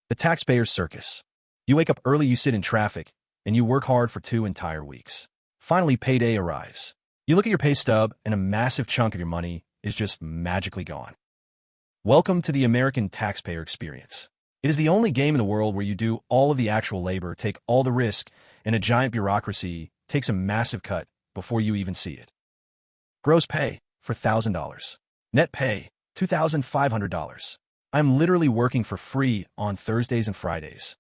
The taxpayer's circus. You wake up early, you sit in traffic, and you work hard for 2 entire weeks. Finally, payday arrives. You look at your pay stub, and a massive chunk of your money is just magically gone. Welcome to the American taxpayer experience. It is the only game in the world where you do all of the actual labor, take all the risk, and a giant bureaucracy takes a massive cut before you even see it. Gross pay, $4,000. Net pay, $2,500. I'm literally working for free on Thursdays and Fridays.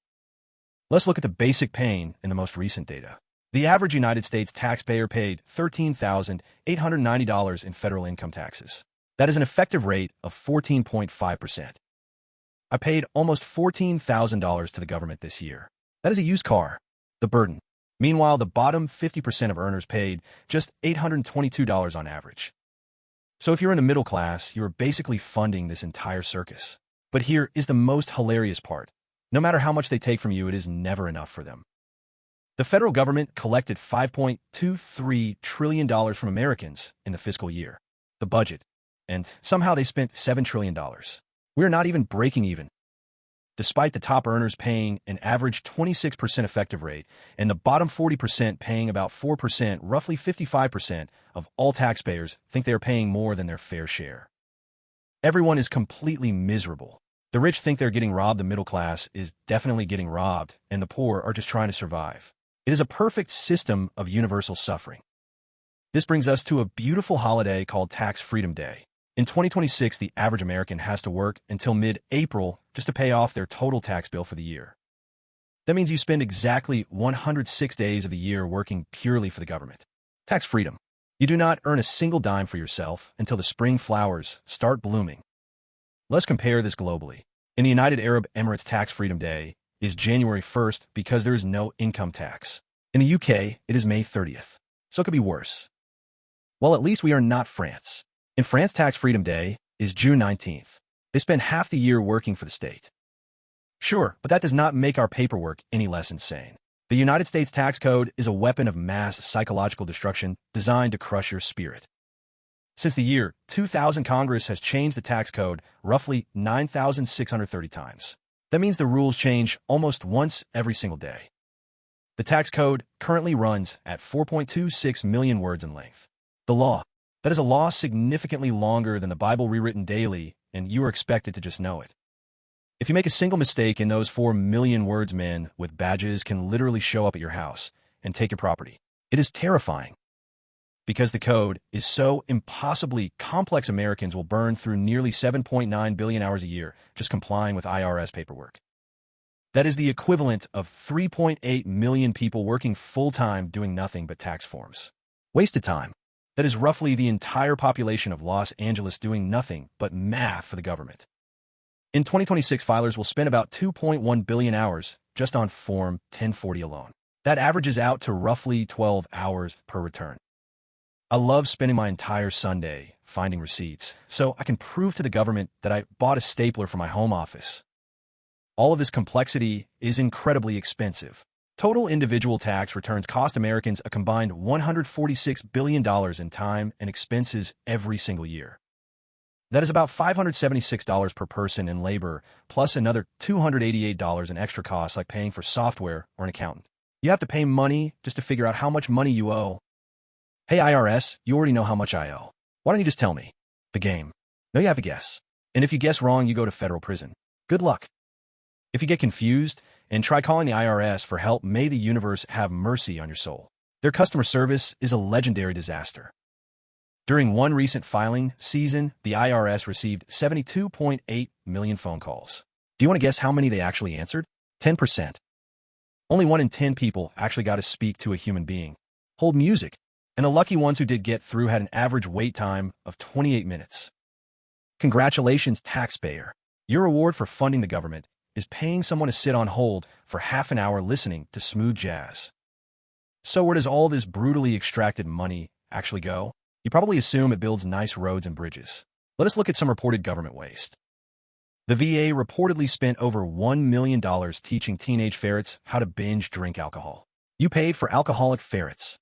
Let's look at the basic pain in the most recent data. The average United States taxpayer paid $13,890 in federal income taxes. That is an effective rate of 14.5%. I paid almost $14,000 to the government this year. That is a used car. The burden. Meanwhile, the bottom 50% of earners paid just $822 on average. So if you're in the middle class, you're basically funding this entire circus. But here is the most hilarious part. No matter how much they take from you, it is never enough for them. The federal government collected $5.23 trillion from Americans in the fiscal year, the budget, and somehow they spent $7 trillion. We're not even breaking even. Despite the top earners paying an average 26% effective rate and the bottom 40% paying about 4%, roughly 55% of all taxpayers think they are paying more than their fair share. Everyone is completely miserable. The rich think they're getting robbed, the middle class is definitely getting robbed, and the poor are just trying to survive. It is a perfect system of universal suffering. This brings us to a beautiful holiday called Tax Freedom Day. In 2026, the average American has to work until mid-April just to pay off their total tax bill for the year. That means you spend exactly 106 days of the year working purely for the government. Tax freedom. You do not earn a single dime for yourself until the spring flowers start blooming. Let's compare this globally. In the United Arab Emirates, Tax Freedom Day is January 1st because there is no income tax. In the UK, it is May 30th. So it could be worse. Well, at least we are not France. In France, Tax Freedom Day is June 19th. They spend half the year working for the state. Sure, but that does not make our paperwork any less insane. The United States tax code is a weapon of mass psychological destruction designed to crush your spirit. Since the year 2000, Congress has changed the tax code roughly 9,630 times. That means the rules change almost once every single day. The tax code currently runs at 4.26 million words in length. The law. That is a law significantly longer than the Bible rewritten daily, and you are expected to just know it. If you make a single mistake in those 4 million words, men with badges can literally show up at your house and take your property. It is terrifying. Because the code is so impossibly complex, Americans will burn through nearly 7.9 billion hours a year just complying with IRS paperwork. That is the equivalent of 3.8 million people working full-time doing nothing but tax forms. Wasted time. That is roughly the entire population of Los Angeles doing nothing but math for the government. In 2026, filers will spend about 2.1 billion hours just on Form 1040 alone. That averages out to roughly 12 hours per return. I love spending my entire Sunday finding receipts so I can prove to the government that I bought a stapler for my home office. All of this complexity is incredibly expensive. Total individual tax returns cost Americans a combined $146 billion in time and expenses every single year. That is about $576 per person in labor, plus another $288 in extra costs like paying for software or an accountant. You have to pay money just to figure out how much money you owe. Hey IRS, you already know how much I owe. Why don't you just tell me? The game. No, you have to guess. And if you guess wrong, you go to federal prison. Good luck. If you get confused and try calling the IRS for help, may the universe have mercy on your soul. Their customer service is a legendary disaster. During one recent filing season, the IRS received 72.8 million phone calls. Do you want to guess how many they actually answered? 10%. Only 1 in 10 people actually got to speak to a human being. Hold music. And the lucky ones who did get through had an average wait time of 28 minutes. Congratulations, taxpayer. Your reward for funding the government is paying someone to sit on hold for half an hour listening to smooth jazz. So where does all this brutally extracted money actually go? You probably assume it builds nice roads and bridges. Let us look at some reported government waste. The VA reportedly spent over $1 million teaching teenage ferrets how to binge drink alcohol. You paid for alcoholic ferrets.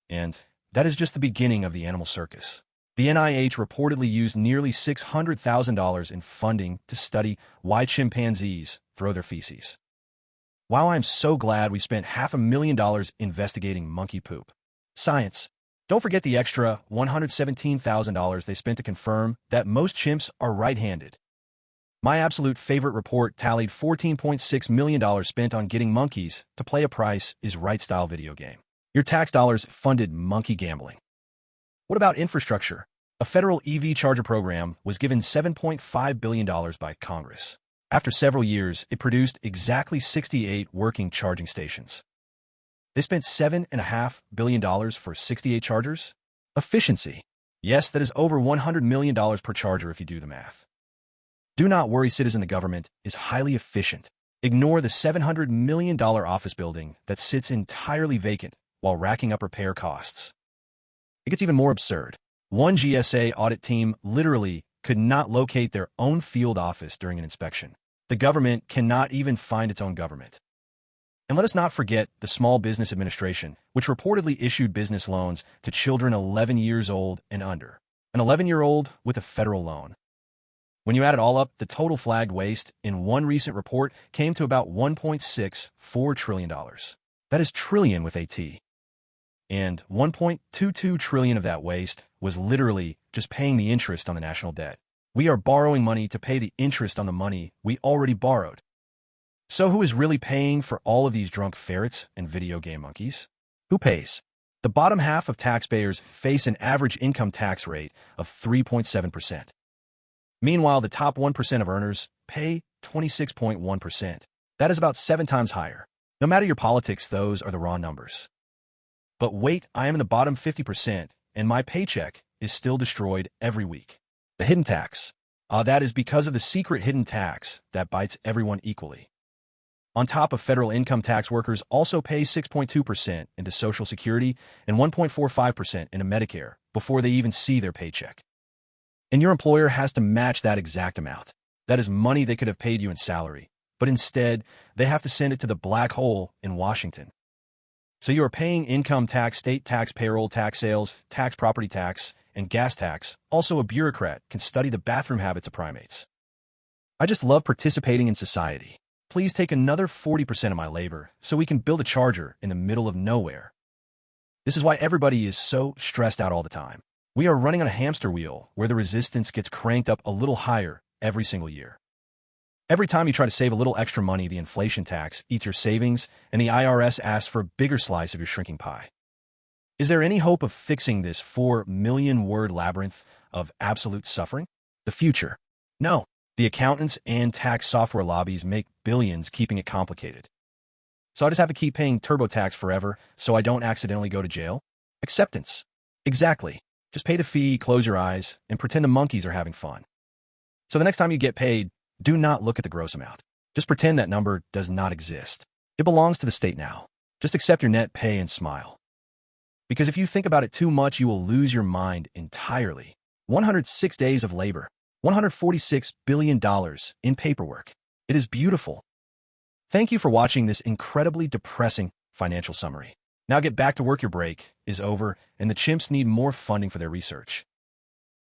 And that is just the beginning of the animal circus. The NIH reportedly used nearly $600,000 in funding to study why chimpanzees throw their feces. Wow, I'm so glad we spent $500,000 investigating monkey poop. Science. Don't forget the extra $117,000 they spent to confirm that most chimps are right-handed. My absolute favorite report tallied $14.6 million spent on getting monkeys to play a Price is Right style video game. Your tax dollars funded monkey gambling. What about infrastructure? A federal EV charger program was given $7.5 billion by Congress. After several years, it produced exactly 68 working charging stations. They spent $7.5 billion for 68 chargers? Efficiency. Yes, that is over $100 million per charger if you do the math. Do not worry, citizen, the government is highly efficient. Ignore the $700 million office building that sits entirely vacant while racking up repair costs. It gets even more absurd. One GSA audit team literally could not locate their own field office during an inspection. The government cannot even find its own government. And let us not forget the Small Business Administration, which reportedly issued business loans to children 11 years old and under. An 11-year-old with a federal loan. When you add it all up, the total flagged waste in one recent report came to about $1.64 trillion. That is trillion with a T. And $1.22 trillion of that waste was literally just paying the interest on the national debt. We are borrowing money to pay the interest on the money we already borrowed. So who is really paying for all of these drunk ferrets and video game monkeys? Who pays? The bottom half of taxpayers face an average income tax rate of 3.7%. Meanwhile, the top 1% of earners pay 26.1%. That is about 7 times higher. No matter your politics, those are the raw numbers. But wait, I am in the bottom 50%, and my paycheck is still destroyed every week. The hidden tax. That is because of the secret hidden tax that bites everyone equally. On top of federal income tax, workers also pay 6.2% into Social Security and 1.45% into Medicare before they even see their paycheck. And your employer has to match that exact amount. That is money they could have paid you in salary, but instead, they have to send it to the black hole in Washington. So you are paying income tax, state tax, payroll tax, sales tax, property tax, and gas tax. Also, a bureaucrat can study the bathroom habits of primates. I just love participating in society. Please take another 40% of my labor so we can build a charger in the middle of nowhere. This is why everybody is so stressed out all the time. We are running on a hamster wheel where the resistance gets cranked up a little higher every single year. Every time you try to save a little extra money, the inflation tax eats your savings and the IRS asks for a bigger slice of your shrinking pie. Is there any hope of fixing this 4-million-word labyrinth of absolute suffering? The future? No. The accountants and tax software lobbies make billions keeping it complicated. So I just have to keep paying TurboTax forever so I don't accidentally go to jail? Acceptance. Exactly. Just pay the fee, close your eyes, and pretend the monkeys are having fun. So the next time you get paid, do not look at the gross amount. Just pretend that number does not exist. It belongs to the state now. Just accept your net pay and smile. Because if you think about it too much, you will lose your mind entirely. 106 days of labor. $146 billion in paperwork. It is beautiful. Thank you for watching this incredibly depressing financial summary. Now get back to work. Your break is over, and the chimps need more funding for their research.